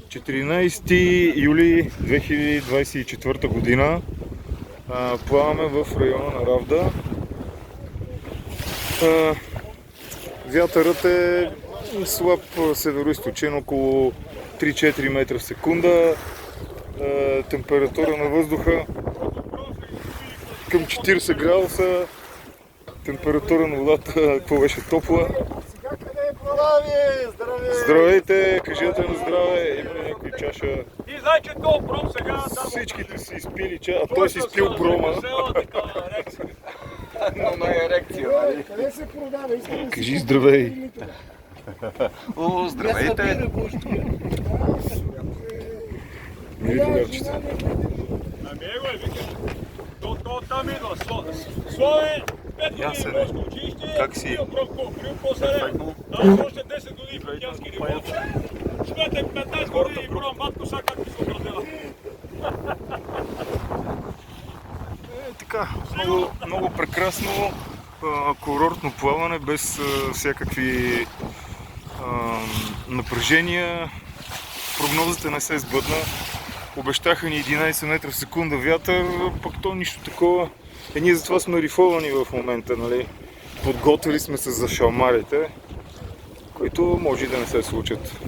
14 юли 2024 година. Плаваме в района на Равда. Вятърът е слаб североизточен, около 3-4 метра в секунда. Температура на въздуха към 40 градуса. Температура на водата, какво беше, топла. Здравейте, кажете на здраве, има ли някой чаша? И знай, че то бром сега... Всичките си изпили чаша, а той си изпил брома. Но на ерекция, нали? Къде се продава? Кажи здравей. О, здравейте! Мили другарчета. Ами его е, вика. То там идва. Славе, 5 години морско училище. Как си? Крил по-среден. Аз още 10 години в Тянски ремонт. Шметен 15 години и бром матко, сега как ми се образила. Така, много прекрасно курортно плаване, без всякакви напрежения. Прогнозата не се сбъдна. Обещаха ни 11 метра в секунда вятър, пък то нищо такова. Ние затова сме рифовани в момента, нали? Подготвили сме се за шалмарите, които може и да не се случат.